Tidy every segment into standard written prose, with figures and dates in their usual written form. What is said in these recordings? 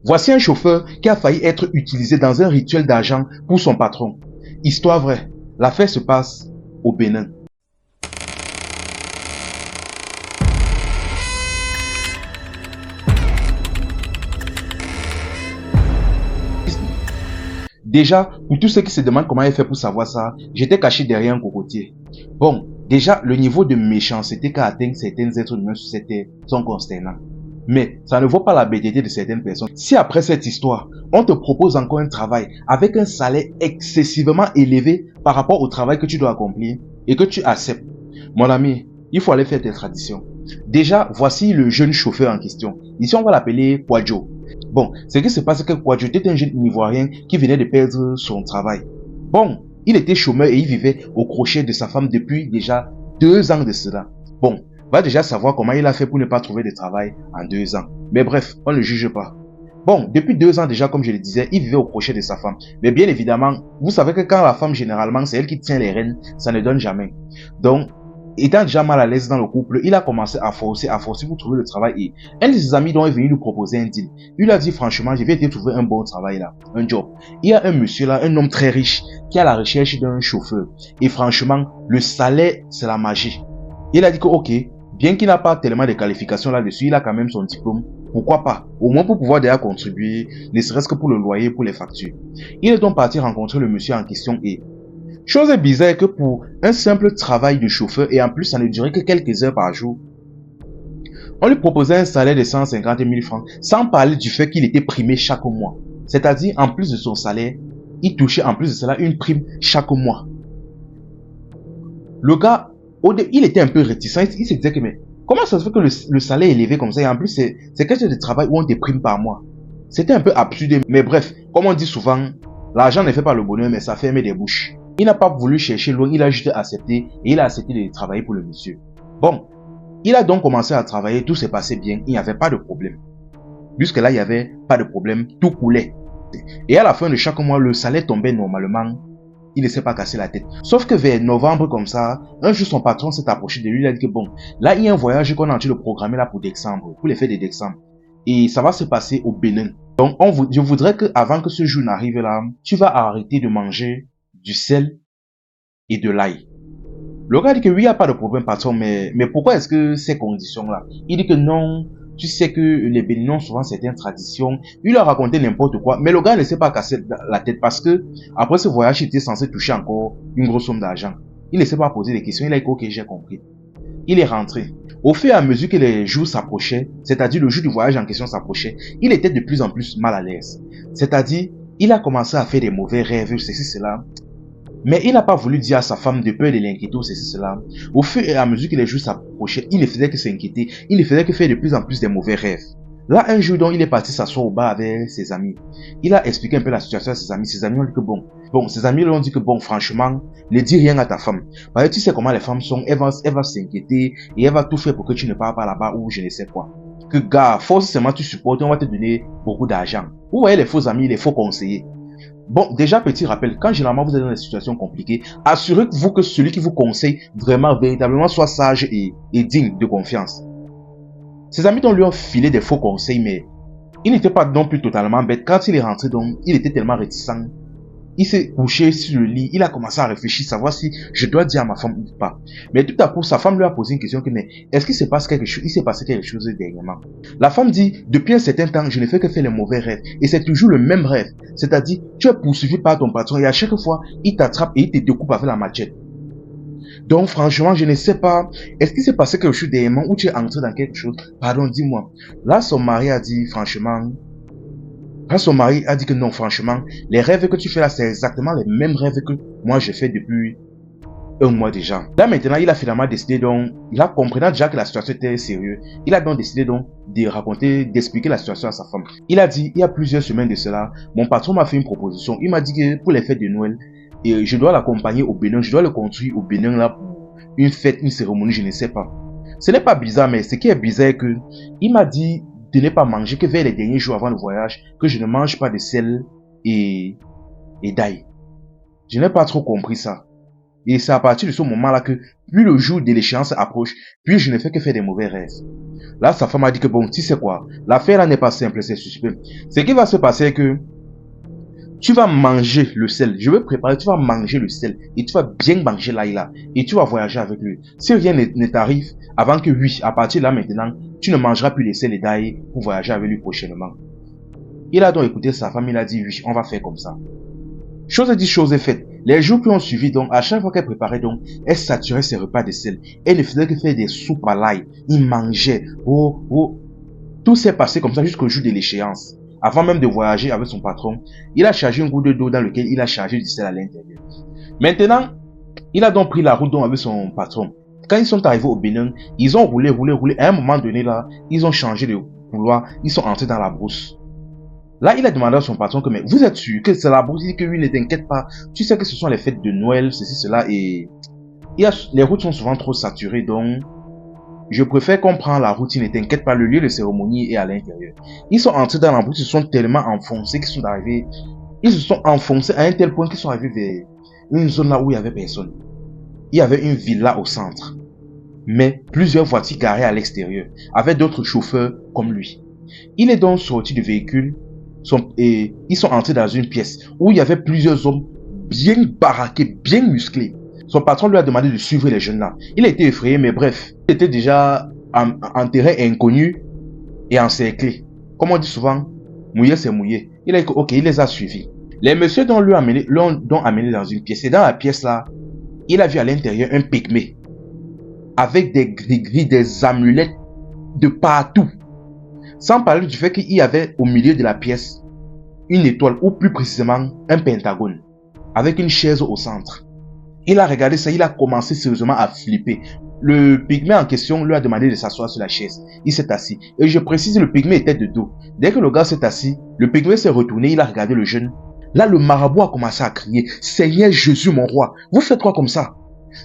Voici un chauffeur qui a failli être utilisé dans un rituel d'argent pour son patron. Histoire vraie, l'affaire se passe au Bénin. Déjà, pour tous ceux qui se demandent comment il fait pour savoir ça, j'étais caché derrière un cocotier. Bon, déjà, le niveau de méchanceté qu'a atteint certains êtres humains sur cette terre sont consternants. Mais ça ne vaut pas la bêtité de certaines personnes. Si après cette histoire, on te propose encore un travail avec un salaire excessivement élevé par rapport au travail que tu dois accomplir et que tu acceptes, mon ami, il faut aller faire tes traditions. Déjà, voici le jeune chauffeur en question. Ici, on va l'appeler Kwadjo. Bon, ce qui se passe, c'est que Kwadjo était un jeune Ivoirien qui venait de perdre son travail. Bon, il était chômeur et il vivait au crochet de sa femme depuis déjà 2 ans de cela. Bon, va déjà savoir comment il a fait pour ne pas trouver de travail en 2 ans. Mais bref, on ne juge pas. Bon, depuis 2 ans déjà, comme je le disais, il vivait au crochet de sa femme. Mais bien évidemment, vous savez que quand la femme, généralement, c'est elle qui tient les rênes, ça ne donne jamais. Donc, étant déjà mal à l'aise dans le couple, il a commencé à forcer pour trouver le travail et un de ses amis dont est venu lui proposer un deal. Il lui a dit franchement, je vais te trouver un bon travail là, un job. Il y a un monsieur là, un homme très riche, qui est à la recherche d'un chauffeur. Et franchement, le salaire, c'est la magie. Il a dit que ok, bien qu'il n'a pas tellement de qualifications là-dessus, il a quand même son diplôme. Pourquoi pas? Au moins pour pouvoir déjà contribuer, ne serait-ce que pour le loyer, pour les factures. Il est donc parti rencontrer le monsieur en question et chose bizarre que pour un simple travail de chauffeur et en plus ça ne durait que quelques heures par jour, on lui proposait un salaire de 150 000 francs sans parler du fait qu'il était primé chaque mois. C'est-à-dire en plus de son salaire, il touchait en plus de cela une prime chaque mois. Le gars, il était un peu réticent, il se disait que mais comment ça se fait que le salaire est élevé comme ça et en plus c'est quelque chose de travail où on te prime par mois. C'était un peu absurde, mais bref, comme on dit souvent, l'argent ne fait pas le bonheur mais ça ferme des bouches. Il n'a pas voulu chercher loin, il a juste accepté et il a accepté de travailler pour le monsieur. Bon, il a donc commencé à travailler, tout s'est passé bien, il n'y avait pas de problème. Jusque là, il n'y avait pas de problème, tout coulait. Et à la fin de chaque mois, le salaire tombait normalement, il ne s'est pas cassé la tête. Sauf que vers novembre comme ça, un jour son patron s'est approché de lui, il a dit que bon, là il y a un voyage qu'on est en train de programmer là pour décembre, pour les fêtes de décembre. Et ça va se passer au Bénin. Donc je voudrais que avant que ce jour n'arrive là, tu vas arrêter de manger du sel et de l'ail. Le gars dit que oui, il n'y a pas de problème, patron, mais pourquoi est-ce que ces conditions-là? Il dit que non, tu sais que les Béninois ont souvent certaines traditions. Il leur a raconté n'importe quoi, mais le gars ne s'est pas cassé la tête parce que après ce voyage, il était censé toucher encore une grosse somme d'argent. Il ne s'est pas posé des questions, il a dit ok, j'ai compris. Il est rentré. Au fur et à mesure que les jours s'approchaient, c'est-à-dire le jour du voyage en question s'approchait, il était de plus en plus mal à l'aise. C'est-à-dire, il a commencé à faire des mauvais rêves, ceci, cela. Mais il n'a pas voulu dire à sa femme de peur de l'inquiéter ou ceci, cela. Au fur et à mesure que les jours s'approchaient, il ne faisait que s'inquiéter. Il ne faisait que faire de plus en plus des mauvais rêves. Là, un jour, donc, il est parti s'asseoir au bar avec ses amis. Il a expliqué un peu la situation à ses amis. Ses amis ont dit que bon, ses amis lui ont dit que bon, franchement, ne dis rien à ta femme. Parce que tu sais comment les femmes sont, elle va s'inquiéter et elle va tout faire pour que tu ne parles pas là-bas ou je ne sais quoi. Que gars, forcément tu supportes, on va te donner beaucoup d'argent. Vous voyez les faux amis, les faux conseillers. Bon, déjà, petit rappel, quand généralement vous êtes dans des situations compliquées, assurez-vous que celui qui vous conseille vraiment, véritablement, soit sage et digne de confiance. Ses amis donc lui ont filé des faux conseils, mais il n'était pas non plus totalement bête. Quand il est rentré, donc, il était tellement réticent. Il s'est couché sur le lit, il a commencé à réfléchir, savoir si je dois dire à ma femme ou pas. Mais tout à coup, sa femme lui a posé une question que, mais est-ce qu'il s'est passé quelque chose? Il s'est passé quelque chose dernièrement. La femme dit, depuis un certain temps, je ne fais que faire les mauvais rêves. Et c'est toujours le même rêve. C'est-à-dire, tu es poursuivi par ton patron et à chaque fois, il t'attrape et il te découpe avec la machette. Donc, franchement, je ne sais pas, est-ce qu'il s'est passé quelque chose dernièrement ou tu es entré dans quelque chose? Pardon, dis-moi. Là, son mari a dit, franchement, quand son mari a dit que non, franchement, les rêves que tu fais là, c'est exactement les mêmes rêves que moi je fais depuis un mois déjà. Là maintenant, il a finalement décidé donc, il a compris déjà que la situation était sérieuse. Il a donc décidé donc de raconter, d'expliquer la situation à sa femme. Il a dit, il y a plusieurs semaines de cela, mon patron m'a fait une proposition. Il m'a dit que pour les fêtes de Noël, et je dois l'accompagner au Bénin, je dois le conduire au Bénin là pour une fête, une cérémonie, je ne sais pas. Ce n'est pas bizarre, mais ce qui est bizarre est que il m'a dit de ne pas manger que vers les derniers jours avant le voyage, que je ne mange pas de sel et d'ail. Je n'ai pas trop compris ça. Et c'est à partir de ce moment-là que, plus le jour de l'échéance approche, plus je ne fais que faire des mauvais rêves. Là, sa femme a dit que bon, tu sais quoi, l'affaire là n'est pas simple, c'est suspect. Ce qui va se passer est que tu vas manger le sel. Je vais préparer, tu vas manger le sel et tu vas bien manger l'ail là et tu vas voyager avec lui. Si rien ne t'arrive, avant que oui, à partir de là maintenant, tu ne mangeras plus les sel et d'ail pour voyager avec lui prochainement. Il a donc écouté sa femme, il a dit oui, on va faire comme ça. Chose dit, chose est faite. Les jours qui ont suivi, donc, à chaque fois qu'elle préparait, donc, elle saturait ses repas de sel. Elle ne faisait que faire des soupes à l'ail. Il mangeait. Tout s'est passé comme ça jusqu'au jour de l'échéance. Avant même de voyager avec son patron, il a chargé un gourde d'eau dans lequel il a chargé du sel à l'intérieur. Maintenant, il a donc pris la route donc avec son patron. Quand ils sont arrivés au Bénin, ils ont roulé. À un moment donné là, ils ont changé de couloir, ils sont entrés dans la brousse. Là, il a demandé à son patron que, mais vous êtes sûr que c'est la brousse? Il dit que oui, ne t'inquiète pas. Tu sais que ce sont les fêtes de Noël, ceci, cela, et les routes sont souvent trop saturées, donc je préfère qu'on prenne la route, ne t'inquiète pas, le lieu de cérémonie est à l'intérieur. Ils sont entrés dans la brousse, ils se sont tellement enfoncés qu'ils sont arrivés, ils se sont enfoncés à un tel point qu'ils sont arrivés vers une zone là où il y avait personne. Il y avait une villa au centre, mais plusieurs voitures garées à l'extérieur, avec d'autres chauffeurs comme lui. Il est donc sorti du véhicule, et ils sont entrés dans une pièce où il y avait plusieurs hommes bien baraqués, bien musclés. Son patron lui a demandé de suivre les jeunes là. Il a été effrayé, mais bref, il était déjà en terrain inconnu et encerclé. Comme on dit souvent, mouiller c'est mouiller. Il a dit ok, il les a suivis. Les messieurs l'ont amené dans une pièce. Et dans la pièce là, il a vu à l'intérieur un pygmée avec des gris-gris, des amulettes de partout. Sans parler du fait qu'il y avait au milieu de la pièce une étoile, ou plus précisément un pentagone, avec une chaise au centre. Il a regardé ça, il a commencé sérieusement à flipper. Le pygmée en question lui a demandé de s'asseoir sur la chaise. Il s'est assis. Et je précise, le pygmée était de dos. Dès que le gars s'est assis, le pygmée s'est retourné, il a regardé le jeune. Là, le marabout a commencé à crier, Seigneur Jésus, mon roi, vous faites quoi comme ça?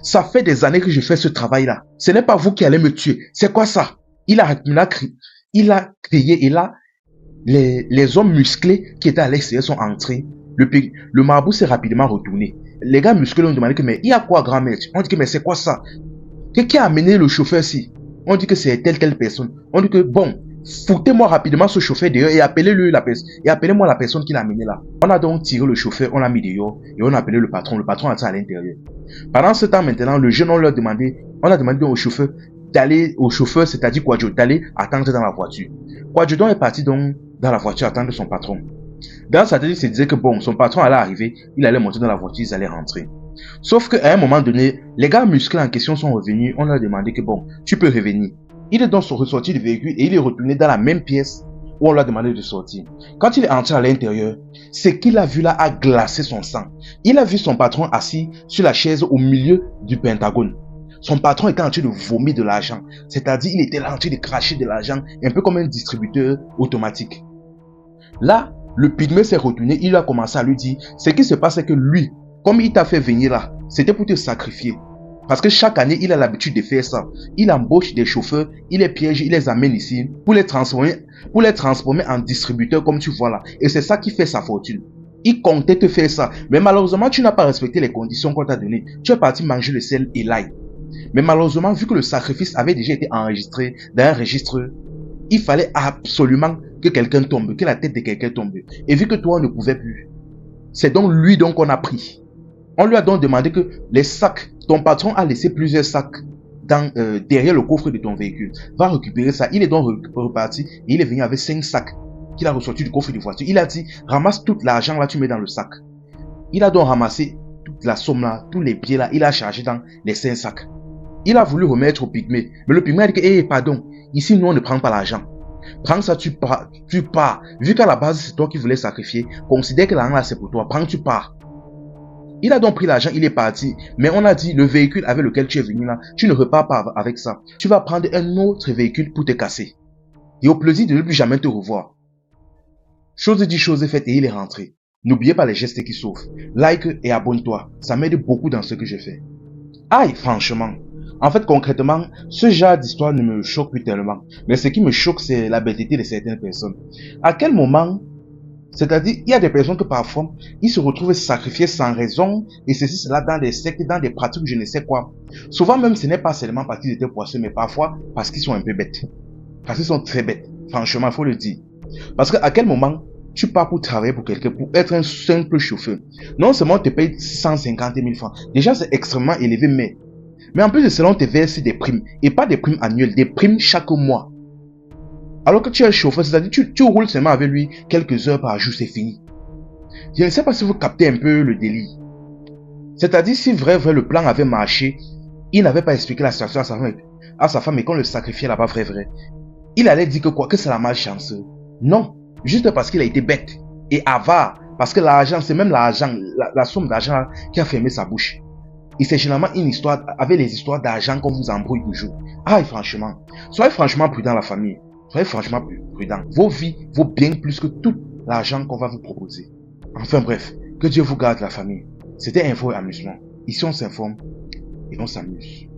Ça fait des années que je fais ce travail-là. Ce n'est pas vous qui allez me tuer. C'est quoi ça? Il a crié et là, les hommes musclés qui étaient à l'extérieur sont entrés. Le marabout s'est rapidement retourné. Les gars musclés ont demandé que, mais il y a quoi, grand maître? On dit que, mais c'est quoi ça? Qui a amené le chauffeur ici? On dit que c'est telle personne. On dit que, bon, foutez-moi rapidement ce chauffeur dehors et appelez-moi la personne qui l'a amené là. On a donc tiré le chauffeur, on l'a mis dehors et on a appelé le patron. Le patron est entré à l'intérieur. Pendant ce temps maintenant, le jeune, on a demandé au chauffeur d'aller c'est-à-dire Kwadjo, d'aller attendre dans la voiture. Kwadjo donc est parti donc dans la voiture attendre son patron. Dans sa tête, il se disait que bon, son patron allait arriver, il allait monter dans la voiture, ils allaient rentrer. Sauf qu'à un moment donné, les gars musclés en question sont revenus, on leur a demandé que bon, tu peux revenir. Il est donc ressorti du véhicule et il est retourné dans la même pièce où on lui a demandé de sortir. Quand il est entré à l'intérieur, ce qu'il a vu là a glacé son sang. Il a vu son patron assis sur la chaise au milieu du pentagone. Son patron était en train de vomir de l'argent. C'est-à-dire, il était là en train de cracher de l'argent, un peu comme un distributeur automatique. Là, le pygmée s'est retourné, il a commencé à lui dire, ce qui se passe c'est que lui, comme il t'a fait venir là, c'était pour te sacrifier. Parce que chaque année, il a l'habitude de faire ça. Il embauche des chauffeurs, il les piège, il les amène ici pour les transformer en distributeurs comme tu vois là. Et c'est ça qui fait sa fortune. Il comptait te faire ça. Mais malheureusement, tu n'as pas respecté les conditions qu'on t'a données. Tu es parti manger le sel et l'ail. Mais malheureusement, vu que le sacrifice avait déjà été enregistré dans un registre, il fallait absolument que quelqu'un tombe, que la tête de quelqu'un tombe. Et vu que toi, on ne pouvait plus, c'est donc lui donc qu'on a pris. On lui a donc demandé que les sacs, ton patron a laissé plusieurs sacs derrière le coffre de ton véhicule. Va récupérer ça. Il est donc reparti et il est venu avec 5 sacs qu'il a ressortis du coffre de voiture. Il a dit, ramasse tout l'argent là, tu mets dans le sac. Il a donc ramassé toute la somme là, tous les billets là, il a chargé dans les 5 sacs. Il a voulu remettre au pygmée. Mais le pygmée a dit que, pardon, ici nous on ne prend pas l'argent. Prends ça, tu pars. Vu qu'à la base c'est toi qui voulais sacrifier, considère que l'argent là c'est pour toi. Prends, tu pars. Il a donc pris l'argent, il est parti. Mais on a dit, le véhicule avec lequel tu es venu là, tu ne repars pas avec ça. Tu vas prendre un autre véhicule pour te casser. Et au plaisir de ne plus jamais te revoir. Chose dit, chose faite et il est rentré. N'oubliez pas les gestes qui sauvent. Like et abonne-toi. Ça m'aide beaucoup dans ce que je fais. Aïe, franchement. En fait, concrètement, ce genre d'histoire ne me choque plus tellement. Mais ce qui me choque, c'est la bêtité de certaines personnes. À quel moment, c'est-à-dire, il y a des personnes que parfois, ils se retrouvent sacrifiés sans raison, et ceci, cela, dans des sectes, dans des pratiques, je ne sais quoi. Souvent même, ce n'est pas seulement parce qu'ils étaient poisseux, mais parfois parce qu'ils sont un peu bêtes. Parce qu'ils sont très bêtes. Franchement, il faut le dire. Parce qu'à quel moment tu pars pour travailler pour quelqu'un, pour être un simple chauffeur. Non seulement on te paye 150 000 francs. Déjà, c'est extrêmement élevé, mais en plus de cela, on te verse des primes. Et pas des primes annuelles, des primes chaque mois. Alors que tu es un chauffeur, c'est-à-dire tu roules seulement avec lui quelques heures par jour, c'est fini. Je ne sais pas si vous captez un peu le délire. C'est-à-dire, si vrai, le plan avait marché, il n'avait pas expliqué la situation à sa femme et qu'on le sacrifiait là-bas, vrai. Il allait dire que quoi, que c'est la malchance. Non, juste parce qu'il a été bête et avare. Parce que l'argent, c'est même l'argent, la somme d'argent qui a fermé sa bouche. Et c'est généralement une histoire, avec les histoires d'argent qu'on vous embrouille toujours. Ah, et franchement, soyez franchement prudent la famille. Soyez franchement prudent. Vos vies vaut bien plus que tout l'argent qu'on va vous proposer. Enfin bref, que Dieu vous garde la famille. C'était Info et Amusement. Ici on s'informe et on s'amuse.